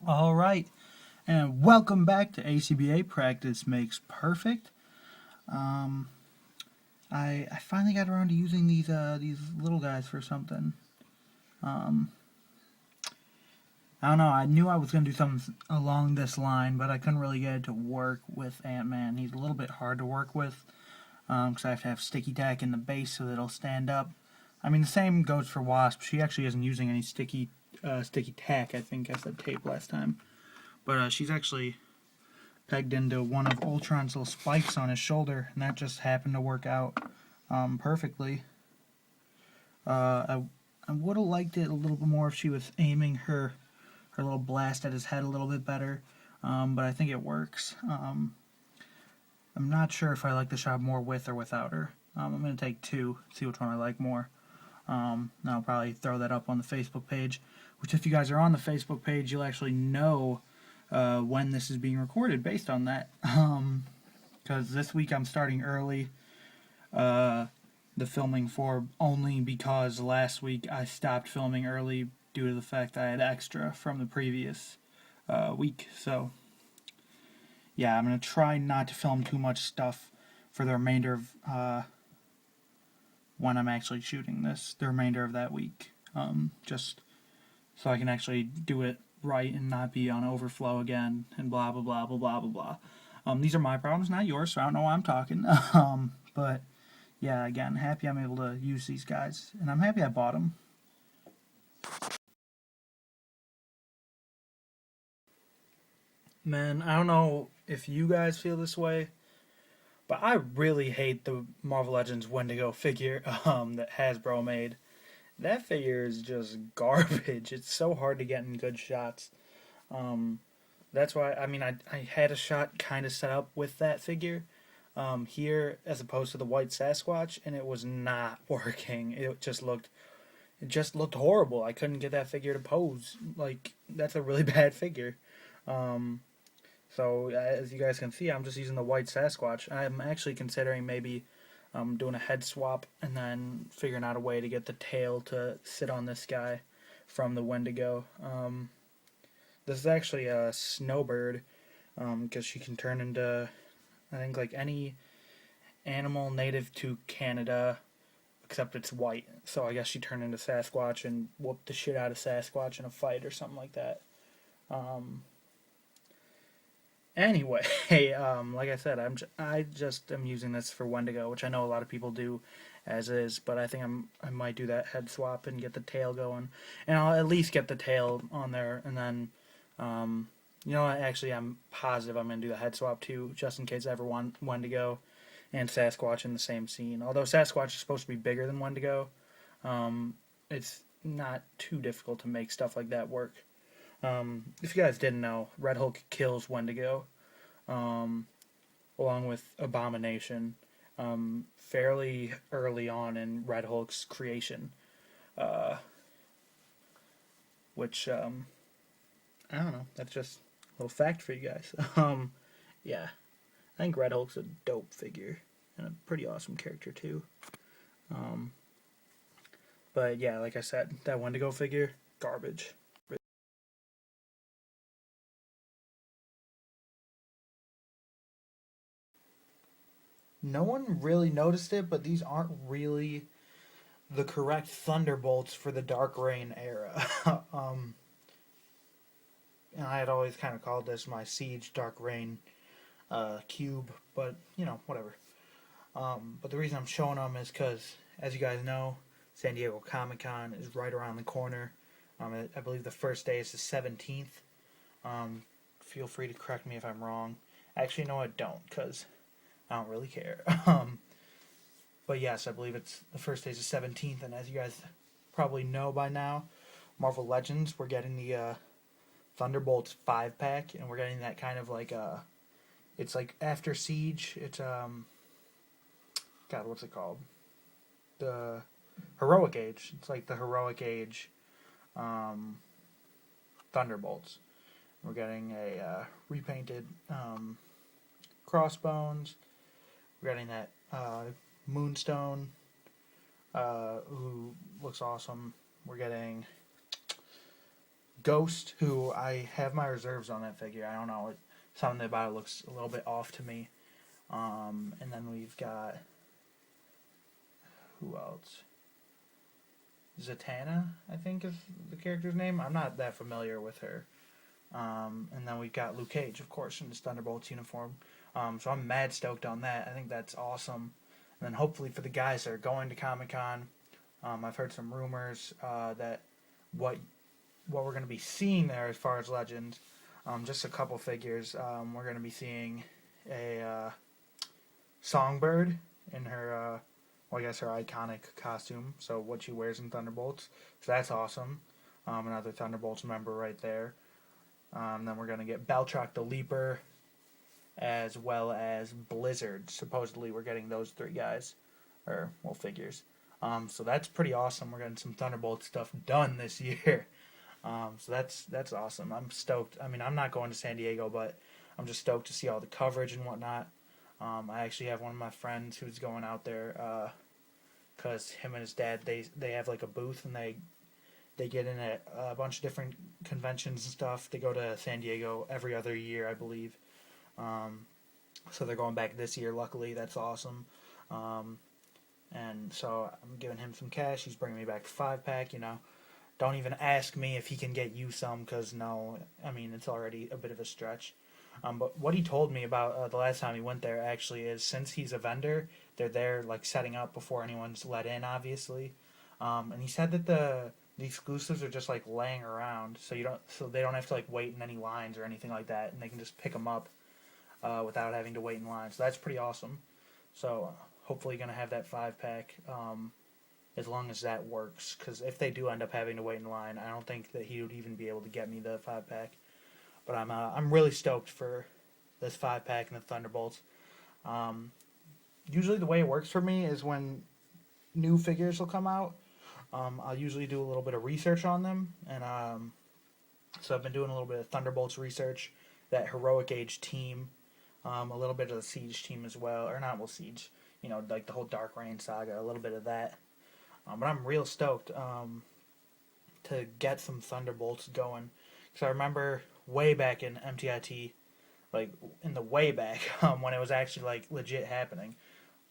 All right, and welcome back to ACBA Practice Makes Perfect. Um, I finally got around to using these little guys for something. Um, I don't know. I knew I was gonna do something along this line, but I couldn't really get it to work with Ant-Man. He's a little bit hard to work with because I have to have sticky tack in the base so that it'll stand up. I mean, the same goes for Wasp. She actually isn't using any sticky tack. I think I said tape last time, but she's actually pegged into one of Ultron's little spikes on his shoulder, and that just happened to work out perfectly. I would have liked it a little bit more if she was aiming her little blast at his head a little bit better, but I think it works. I'm not sure if I like the shot more with or without her. I'm going to take two, see which one I like more. And I'll probably throw that up on the Facebook page, which if you guys are on the Facebook page, you'll actually know when this is being recorded based on that. Because this week I'm starting early the filming for only because last week I stopped filming early due to the fact I had extra from the previous week. So, yeah, I'm going to try not to film too much stuff for the remainder of when I'm actually shooting this, the remainder of that week. Just so I can actually do it right and not be on overflow again and blah, blah, blah, blah, blah, blah, blah. These are my problems, not yours, so I don't know why I'm talking. But yeah, again, happy I'm able to use these guys, and I'm happy I bought them. Man, I don't know if you guys feel this way, but I really hate the Marvel Legends Wendigo figure that Hasbro made. That figure is just garbage. It's so hard to get in good shots. Um, that's why, I mean, I had a shot kind of set up with that figure here as opposed to the white Sasquatch, and it was not working. It just looked horrible. I couldn't get that figure to pose. Like, that's a really bad figure. Um, so as you guys can see, I'm just using the white Sasquatch. I'm actually considering maybe doing a head swap and then figuring out a way to get the tail to sit on this guy from the Wendigo. This is actually a snowbird because she can turn into, I think, like any animal native to Canada except it's white. So I guess she turned into Sasquatch and whooped the shit out of Sasquatch in a fight or something like that. Um, anyway, like I said, I just am using this for Wendigo, which I know a lot of people do as is, but I think I might do that head swap and get the tail going, and I'll at least get the tail on there, and then actually I'm positive I'm gonna do the head swap too, just in case I ever want Wendigo and Sasquatch in the same scene. Although Sasquatch is supposed to be bigger than Wendigo, it's not too difficult to make stuff like that work. If you guys didn't know, Red Hulk kills Wendigo, um, along with Abomination, fairly early on in Red Hulk's creation, uh, which I don't know. That's just a little fact for you guys. Yeah, I think Red Hulk's a dope figure and a pretty awesome character too. Um, but yeah, like I said, that Wendigo figure, garbage. No one really noticed it, but these aren't really the correct Thunderbolts for the Dark Reign era. And I had always kind of called this my Siege Dark Reign cube, but whatever. But the reason I'm showing them is because, as you guys know, San Diego Comic Con is right around the corner. I believe the first day is the 17th. Feel free to correct me if I'm wrong. Actually, no, I don't, because I don't really care. But yes, I believe it's the first day is the 17th, and as you guys probably know by now, Marvel Legends, we're getting the Thunderbolts 5 pack, and we're getting that kind of like it's like after Siege. It's God, what's it called? The Heroic Age. It's like the Heroic Age um, Thunderbolts. We're getting a repainted Crossbones. We're getting that Moonstone, who looks awesome. We're getting Ghost, who I have my reserves on that figure. I don't know. Something about it looks a little bit off to me. And then we've got, who else? Zatanna, I think is the character's name. I'm not that familiar with her. And then we've got Luke Cage, of course, in his Thunderbolts uniform. So I'm mad stoked on that. I think that's awesome. And then hopefully for the guys that are going to Comic-Con, I've heard some rumors that what we're going to be seeing there as far as Legends, just a couple figures. We're going to be seeing a Songbird in her, well, I guess her iconic costume, so what she wears in Thunderbolts. So that's awesome. Another Thunderbolts member right there. Then we're going to get Beltrock the Leaper, as well as Blizzard. Supposedly we're getting those three guys, or, well, figures. So that's pretty awesome. We're getting some Thunderbolt stuff done this year. So that's awesome. I'm stoked. I mean, I'm not going to San Diego, but I'm just stoked to see all the coverage and whatnot. I actually have one of my friends who's going out there because him and his dad, they have like a booth, and they get in at a bunch of different conventions and stuff. They go to San Diego every other year, I believe. So they're going back this year. Luckily, that's awesome. And so I'm giving him some cash. He's bringing me back a 5-pack, you know. Don't even ask me if he can get you some, because no, I mean, it's already a bit of a stretch. But what he told me about the last time he went there actually is, since he's a vendor, they're there like setting up before anyone's let in, obviously. And he said that the exclusives are just like laying around, so they don't have to like wait in any lines or anything like that, and they can just pick them up without having to wait in line. So that's pretty awesome. So hopefully gonna have that 5-pack as long as that works, because if they do end up having to wait in line, I don't think that he would even be able to get me the 5-pack. But I'm really stoked for this 5-pack and the Thunderbolts. Usually the way it works for me is when new figures will come out, I'll usually do a little bit of research on them, and so I've been doing a little bit of Thunderbolts research, that Heroic Age team, a little bit of the Siege team as well, or not, well, Siege, you know, like the whole Dark Reign saga, a little bit of that. But I'm real stoked to get some Thunderbolts going, because I remember way back in MTIT, like in the way back, when it was actually like legit happening,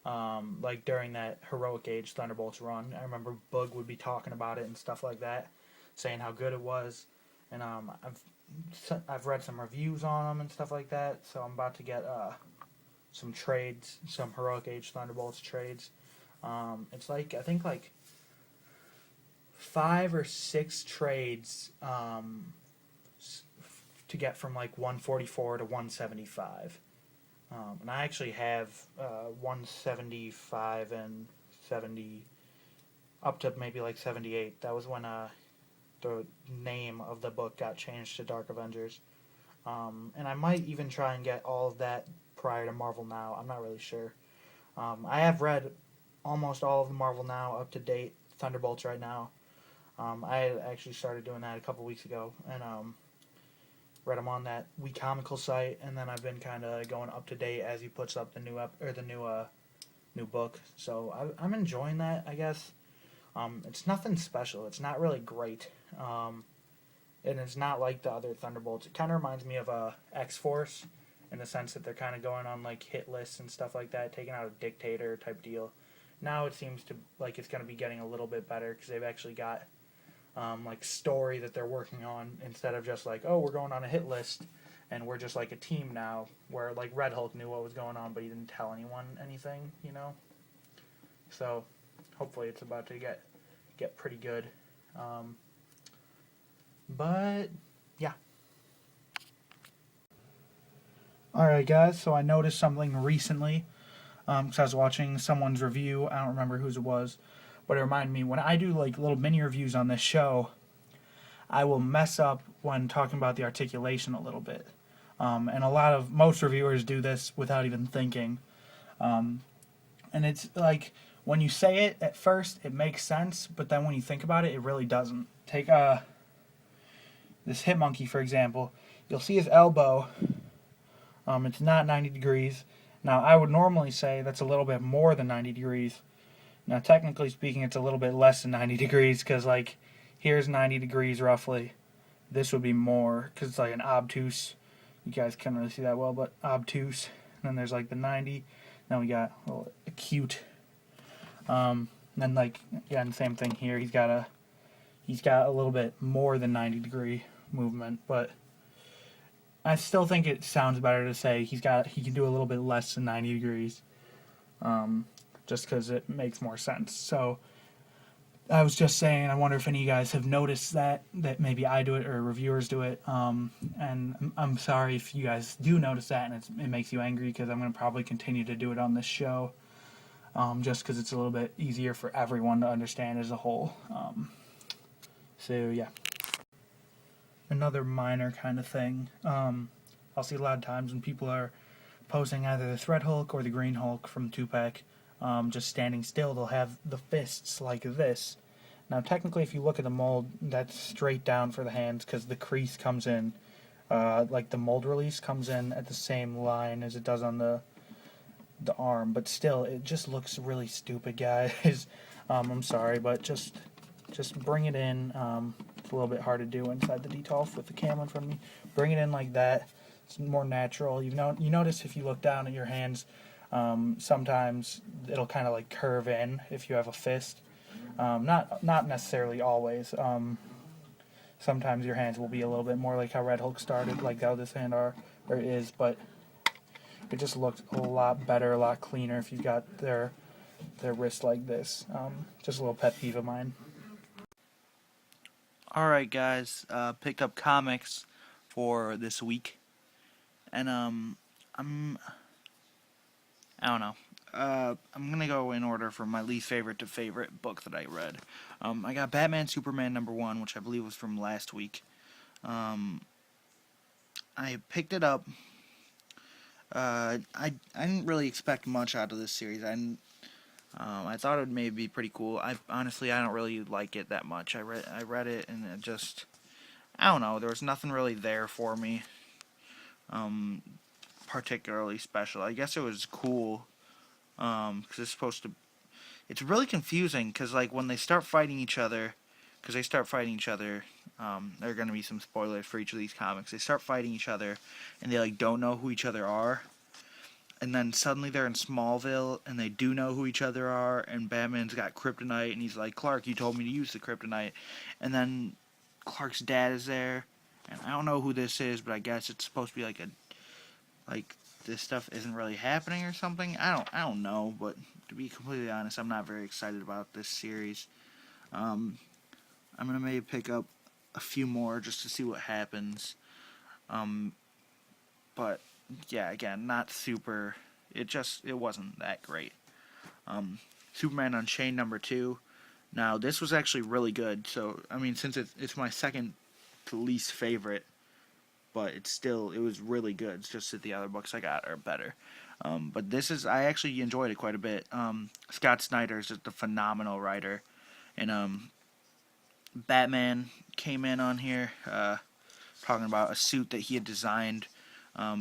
like during that Heroic Age Thunderbolts run, I remember Boog would be talking about it and stuff like that, saying how good it was, and I've read some reviews on them and stuff like that, so I'm about to get some trades, some Heroic Age Thunderbolts trades. It's like, I think like 5 or 6 trades to get from like 144 to 175. And I actually have 175 and 70, up to maybe like 78. That was when the name of the book got changed to Dark Avengers. And I might even try and get all of that prior to Marvel Now. I'm not really sure. I have read almost all of the Marvel Now up to date Thunderbolts right now. I actually started doing that a couple weeks ago, and read them on that We Comical site, and then I've been kind of going up to date as he puts up the new book. So I'm enjoying that, I guess. It's nothing special. It's not really great, and it's not like the other Thunderbolts. It kind of reminds me of X-Force, in the sense that they're kind of going on like hit lists and stuff like that, taking out a dictator type deal. Now it seems to like it's going to be getting a little bit better, because they've actually got like story that they're working on, instead of just like, oh, we're going on a hit list and we're just like a team now, where like Red Hulk knew what was going on but he didn't tell anyone anything, you know. So hopefully it's about to get pretty good. But yeah. Alright guys, so I noticed something recently, because I was watching someone's review. I don't remember whose it was, but it reminded me, when I do like little mini reviews on this show, I will mess up when talking about the articulation a little bit. And most reviewers do this without even thinking. And it's like, when you say it at first, it makes sense, but then when you think about it, it really doesn't. Take this Hitmonkey, for example. You'll see his elbow. It's not 90 degrees. Now, I would normally say that's a little bit more than 90 degrees. Now, technically speaking, it's a little bit less than 90 degrees, because, like, here's 90 degrees roughly, This would be more, because it's like an obtuse. You guys can't really see that well, but obtuse. And then there's like the 90. Then we got a little acute. And then like, yeah, and same thing here. He's got a little bit more than 90-degree movement, but I still think it sounds better to say he can do a little bit less than 90 degrees, just because it makes more sense. So I was just saying, I wonder if any of you guys have noticed that maybe I do it or reviewers do it. And I'm sorry if you guys do notice that and it makes you angry, because I'm going to probably continue to do it on this show, just because it's a little bit easier for everyone to understand as a whole. So yeah. Another minor kind of thing. I'll see a lot of times when people are posting either the Thread Hulk or the Green Hulk from 2-pack, just standing still, they'll have the fists like this. Now, technically, if you look at the mold, that's straight down for the hands, because the crease comes in, like the mold release comes in at the same line as it does on the arm. But still, it just looks really stupid, guys. I'm sorry, but just bring it in. It's a little bit hard to do inside the detolf with the camera in front of me. Bring it in like that. It's more natural. You notice if you look down at your hands, sometimes it'll kind of like curve in if you have a fist. Not necessarily always. Sometimes your hands will be a little bit more like how Red Hulk started, like how this hand is, but it just looks a lot better, a lot cleaner if you've got their wrist like this. Just a little pet peeve of mine. Alright guys, picked up comics for this week, and I don't know. I'm gonna go in order from my least favorite to favorite book that I read. I got Batman Superman #1, which I believe was from last week. I picked it up. I didn't really expect much out of this series. I thought it would maybe be pretty cool. I don't really like it that much. I read it and it just, I don't know. There was nothing really there for me, particularly special. I guess it was cool, because it's supposed to. It's really confusing because like when they start fighting each other, there are going to be some spoilers for each of these comics. They start fighting each other, and they like don't know who each other are, and then suddenly they're in Smallville and they do know who each other are, and Batman's got kryptonite and he's like, Clark, you told me to use the kryptonite. And then Clark's dad is there, and I don't know who this is, but I guess it's supposed to be like this stuff isn't really happening or something. I don't know, but to be completely honest, I'm not very excited about this series. I'm gonna maybe pick up a few more just to see what happens. But yeah, again, not super. It wasn't that great. Superman Unchained #2. Now this was actually really good. So I mean, since it's my second to least favorite, but it was really good. It's just that the other books I got are better. But I actually enjoyed it quite a bit. Scott Snyder is just a phenomenal writer, and Batman came in on here, talking about a suit that he had designed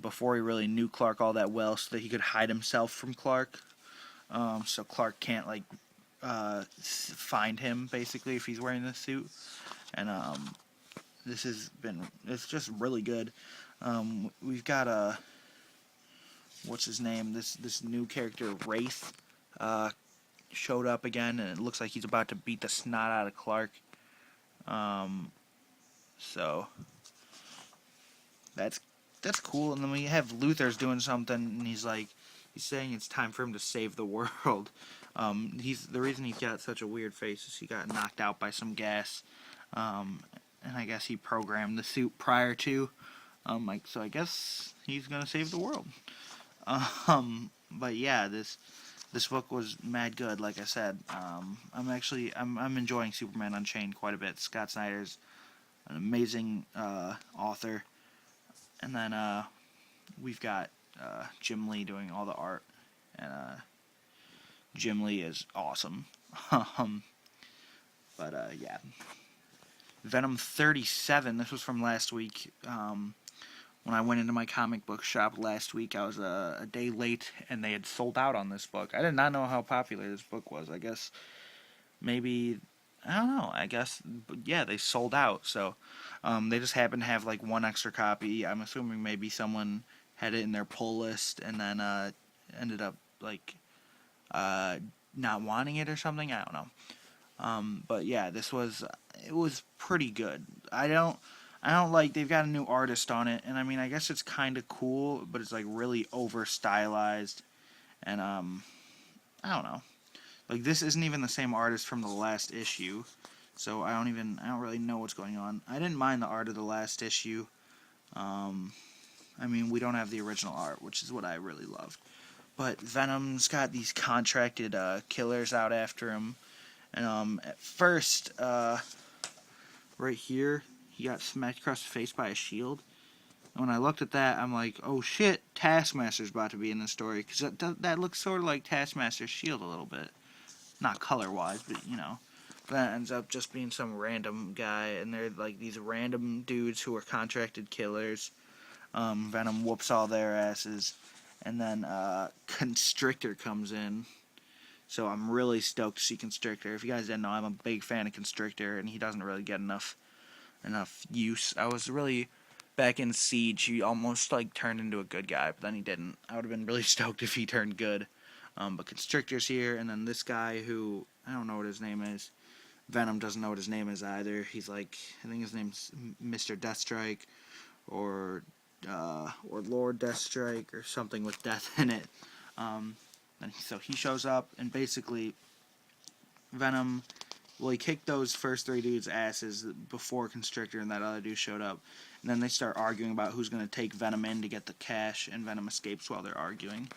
before he really knew Clark all that well, so that he could hide himself from Clark. So Clark can't find him basically if he's wearing this suit. And it's just really good. We've got what's his name? This new character Wraith showed up again, and it looks like he's about to beat the snot out of Clark. So that's cool. And then we have Luther's doing something, and he's saying it's time for him to save the world. The reason he's got such a weird face is he got knocked out by some gas, and I guess he programmed the suit prior to, so I guess he's gonna save the world. But yeah, this book was mad good. Like I said, I'm enjoying Superman Unchained quite a bit. Scott Snyder's an amazing author, and then we've got Jim Lee doing all the art, and Jim Lee is awesome. But yeah, Venom 37. This was from last week. When I went into my comic book shop last week, I was a day late, and they had sold out on this book. I did not know how popular this book was. I guess maybe I don't know. I guess, but yeah, they sold out. So they just happened to have like one extra copy. I'm assuming maybe someone had it in their pull list and then ended up like uh, not wanting it or something. I don't know. But yeah, it was pretty good. I don't like they've got a new artist on it, and I mean I guess it's kind of cool, but it's like really over stylized, and I don't know. Like this isn't even the same artist from the last issue, so I don't really know what's going on. I didn't mind the art of the last issue. Um, I mean we don't have the original art, which is what I really loved. But Venom's got these contracted killers out after him. And at first, right here, he got smacked across the face by a shield. And when I looked at that, I'm like, oh shit, Taskmaster's about to be in the story. Because that looks sort of like Taskmaster's shield a little bit. Not color wise, but you know. But that ends up just being some random guy. And they're like these random dudes who are contracted killers. Venom whoops all their asses. And then Constrictor comes in. So I'm really stoked to see Constrictor. If you guys didn't know, I'm a big fan of Constrictor, and he doesn't really get enough use. I was really back in Siege. He almost like turned into a good guy, but then he didn't. I would have been really stoked if he turned good. But Constrictor's here, and then this guy who I don't know what his name is. Venom doesn't know what his name is either. He's like I think his name's Mr. Deathstrike or Lord Deathstrike or something with death in it. And so he shows up, and basically Venom, well, he kicked those first three dudes' asses before Constrictor and that other dude showed up. And then they start arguing about who's going to take Venom in to get the cash, and Venom escapes while they're arguing.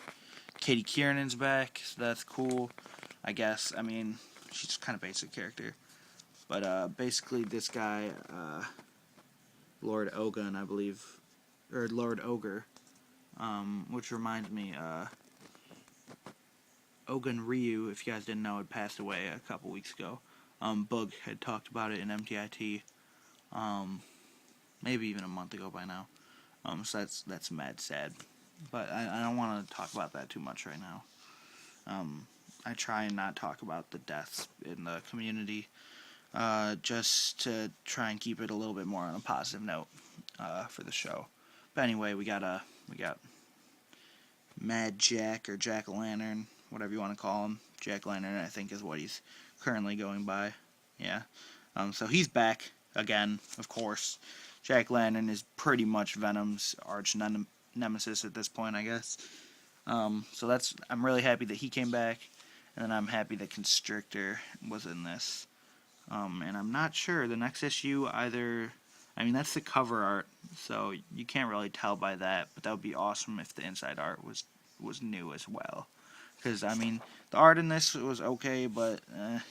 Katie Kiernan's back, so that's cool, I guess. I mean, she's kind of basic character. But basically this guy, Lord Ogun, I believe, or Lord Ogre, which reminds me, Ogun Ryu, if you guys didn't know, had passed away a couple weeks ago. Bug had talked about it in MTIT, maybe even a month ago by now. So that's mad sad. But I don't want to talk about that too much right now. I try and not talk about the deaths in the community, just to try and keep it a little bit more on a positive note for the show. But anyway, we got Mad Jack or Jack O' Lantern, whatever you want to call him. Jack Lantern, I think, is what he's currently going by. Yeah. So he's back again, of course. Jack Lantern is pretty much Venom's arch nemesis at this point, I guess. So I'm really happy that he came back, and then I'm happy that Constrictor was in this. And I'm not sure the next issue either. I mean, that's the cover art, so you can't really tell by that. But that would be awesome if the inside art was new as well. Because I mean, the art in this was okay, but it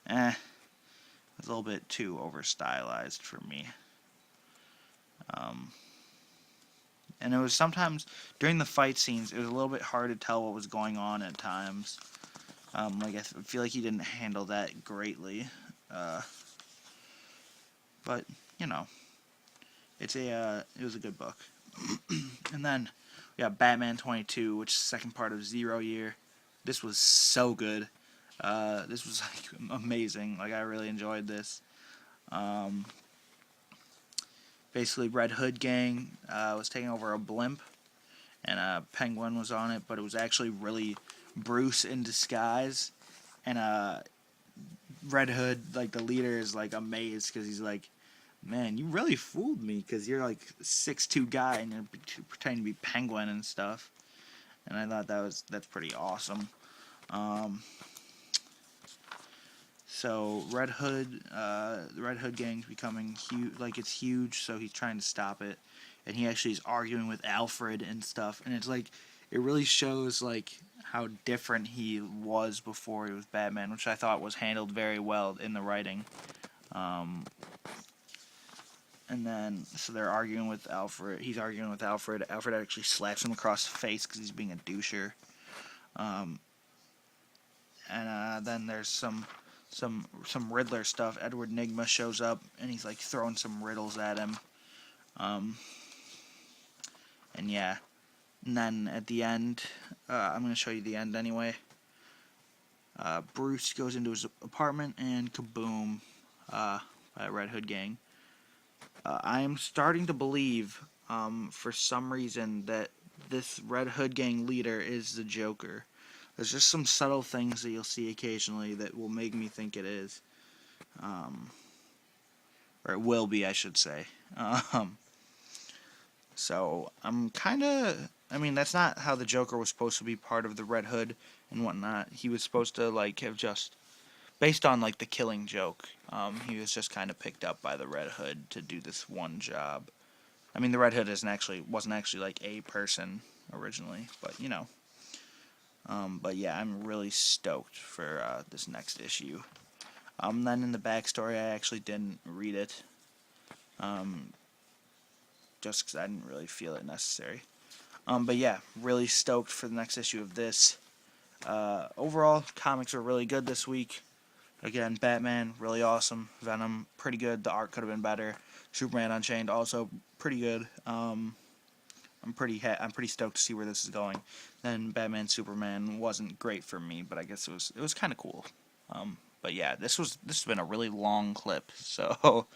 was a little bit too over stylized for me. And it was sometimes during the fight scenes, it was a little bit hard to tell what was going on at times. Like I feel like he didn't handle that greatly. But you know, it was a good book. And then we got Batman 22, which is the second part of Zero Year. This was so good. This was like amazing. Like I really enjoyed this. Basically, Red Hood gang was taking over a blimp, and Penguin was on it, but it was actually really Bruce in disguise. And Red Hood, like the leader, is like amazed because he's like, "Man, you really fooled me because you're like 6'2" guy and you're pretending to be Penguin and stuff." And I thought that's pretty awesome. So the Red Hood gang's becoming huge, like it's huge. So he's trying to stop it, and he actually is arguing with Alfred and stuff. And it's like it really shows like how different he was before he was Batman, which I thought was handled very well in the writing. And then so they're arguing with Alfred. He's arguing with Alfred. Alfred actually slaps him across the face because he's being a doucher. And then there's some Riddler stuff. Edward Nygma shows up and he's like throwing some riddles at him. And yeah, and then at the end, I'm gonna show you the end anyway. Bruce goes into his apartment and kaboom, by Red Hood gang. I am starting to believe, for some reason, that this Red Hood gang leader is the Joker. There's just some subtle things that you'll see occasionally that will make me think it is. Um, or it will be, I should say. Um, so I'm kind of. I mean, that's not how the Joker was supposed to be part of the Red Hood and whatnot. He was supposed to like have just based on like the Killing Joke. He was just kind of picked up by the Red Hood to do this one job. I mean, the Red Hood wasn't actually like a person originally, but you know. But yeah, I'm really stoked for this next issue. Then in the backstory, I actually didn't read it, um, just because I didn't really feel it necessary. But yeah, really stoked for the next issue of this. Overall, comics were really good this week. Again, Batman, really awesome. Venom, pretty good. The art could have been better. Superman Unchained, also pretty good. I'm pretty stoked to see where this is going. Then Batman Superman wasn't great for me, but I guess it was kind of cool. But yeah, this has been a really long clip, so